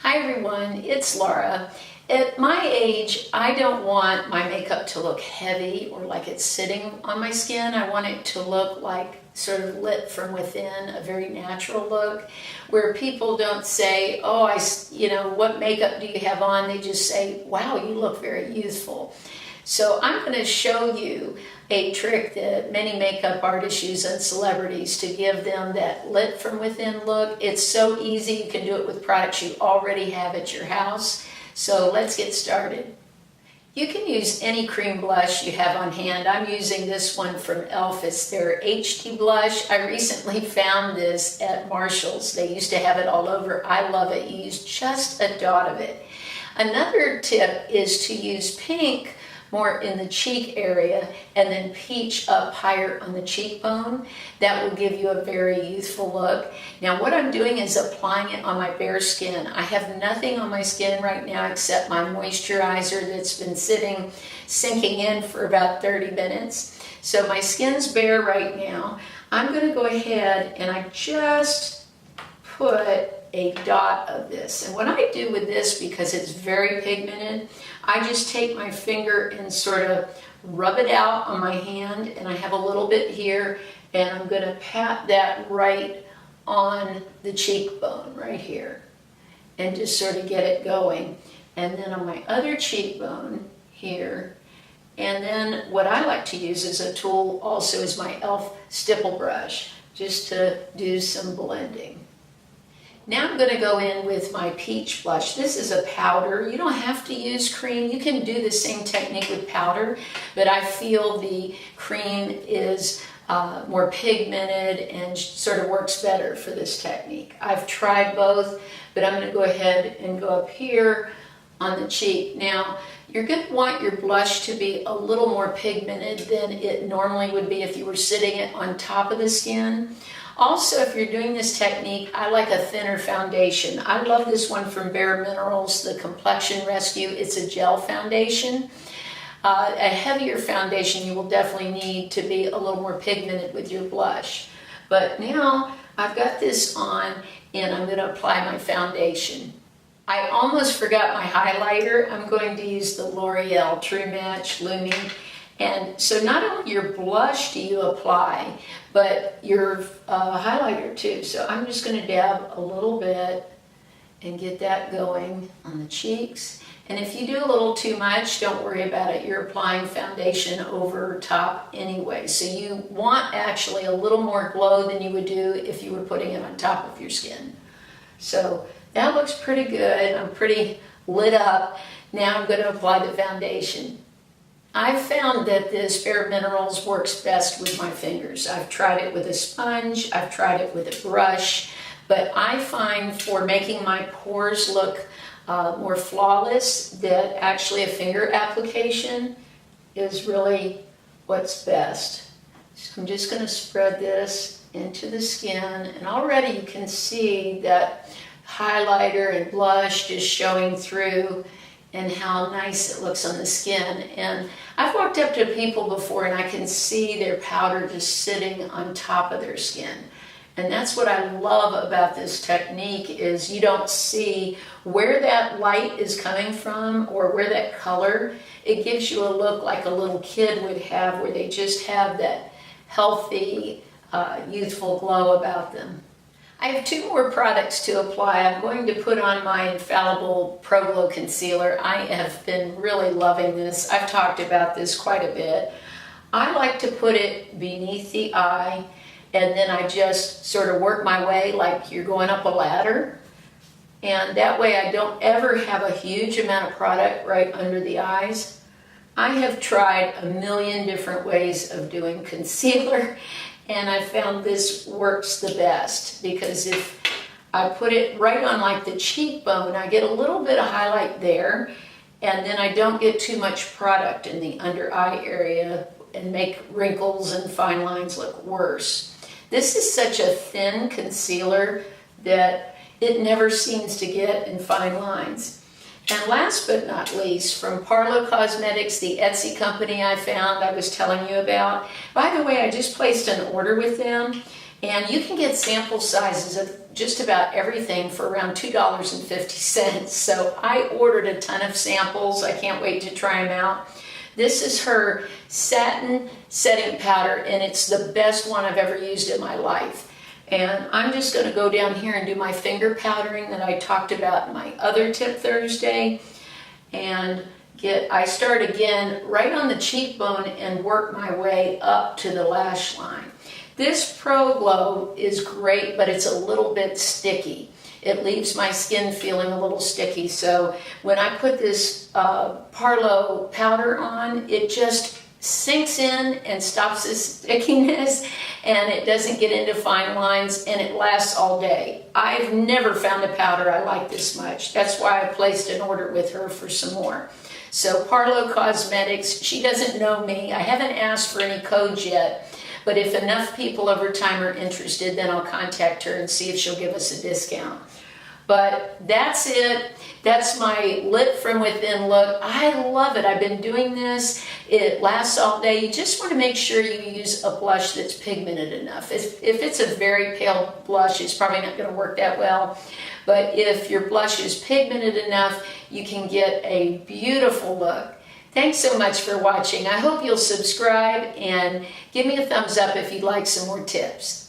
Hi everyone, it's Laura. At my age, I don't want my makeup to look heavy or like it's sitting on my skin. I want it to look like sort of lit from within, a very natural look, where people don't say, oh, what makeup do you have on? They just say, wow, you look very youthful. So I'm going to show you a trick that many makeup artists use on celebrities to give them that lit from within look. It's so easy. You can do it with products you already have at your house. So let's get started. You can use any cream blush you have on hand. I'm using this one from e.l.f. It's their HD blush. I recently found this at Marshall's. They used to have it all over. I love it. You use just a dot of it. Another tip is to use pink more in the cheek area and then peach up higher on the cheekbone. That will give you a very youthful look. Now what I'm doing is applying it on my bare skin. I have nothing on my skin right now except my moisturizer that's been sinking in for about 30 minutes. So my skin's bare right now. I'm going to go ahead and I just put a dot of this. And what I do with this, because it's very pigmented, I just take my finger and sort of rub it out on my hand, and I have a little bit here, and I'm going to pat that right on the cheekbone right here and just sort of get it going. And then on my other cheekbone here, and then what I like to use as a tool also is my e.l.f. stipple brush just to do some blending. Now I'm going to go in with my peach blush. This is a powder. You don't have to use cream. You can do the same technique with powder, but I feel the cream is more pigmented and sort of works better for this technique. I've tried both, but I'm going to go ahead and go up here on the cheek. Now, you're going to want your blush to be a little more pigmented than it normally would be if you were sitting it on top of the skin. Also, if you're doing this technique, I like a thinner foundation. I love this one from Bare Minerals, the Complexion Rescue. It's a gel foundation. A heavier foundation you will definitely need to be a little more pigmented with your blush. But now I've got this on and I'm going to apply my foundation. I almost forgot my highlighter. I'm going to use the L'Oreal True Match Lumi. And so not only your blush do you apply, but your highlighter too. So I'm just going to dab a little bit and get that going on the cheeks. And if you do a little too much, don't worry about it. You're applying foundation over top anyway. So you want actually a little more glow than you would do if you were putting it on top of your skin. So that looks pretty good. I'm pretty lit up. Now I'm going to apply the foundation. I've found that this Bare Minerals works best with my fingers. I've tried it with a sponge, I've tried it with a brush, but I find for making my pores look more flawless that actually a finger application is really what's best. So I'm just going to spread this into the skin, and already you can see that highlighter and blush just showing through and how nice it looks on the skin. And I've walked up to people before and I can see their powder just sitting on top of their skin. And that's what I love about this technique is you don't see where that light is coming from or where that color. It gives you a look like a little kid would have, where they just have that healthy, youthful glow about them. I have two more products to apply. I'm going to put on my Infallible Pro Glow Concealer. I have been really loving this. I've talked about this quite a bit. I like to put it beneath the eye, and then I just sort of work my way like you're going up a ladder. And that way I don't ever have a huge amount of product right under the eyes. I have tried a million different ways of doing concealer, and I found this works the best because if I put it right on like the cheekbone, I get a little bit of highlight there, and then I don't get too much product in the under eye area and make wrinkles and fine lines look worse. This is such a thin concealer that it never seems to get in fine lines. And last but not least, from Parlo Cosmetics, the Etsy company I found I was telling you about. By the way, I just placed an order with them And you can get sample sizes of just about everything for around $2.50. So I ordered a ton of samples. I can't wait to try them out. This is her Satin setting powder, and it's the best one I've ever used in my life. And I'm just going to go down here and do my finger powdering that I talked about in my other Tip Thursday. And I start again right on the cheekbone and work my way up to the lash line. This Pro Glow is great, but it's a little bit sticky. It leaves my skin feeling a little sticky. So when I put this Parlo powder on, it just sinks in and stops the stickiness, and it doesn't get into fine lines, and it lasts all day. I've never found a powder I like this much. That's why I placed an order with her for some more. So Parlo Cosmetics, she doesn't know me. I haven't asked for any codes yet. But if enough people over time are interested, then I'll contact her and see if she'll give us a discount. But that's it. That's my Lit From Within look. I love it. I've been doing this. It lasts all day. You just want to make sure you use a blush that's pigmented enough. If it's a very pale blush, it's probably not going to work that well. But if your blush is pigmented enough, you can get a beautiful look. Thanks so much for watching. I hope you'll subscribe and give me a thumbs up if you'd like some more tips.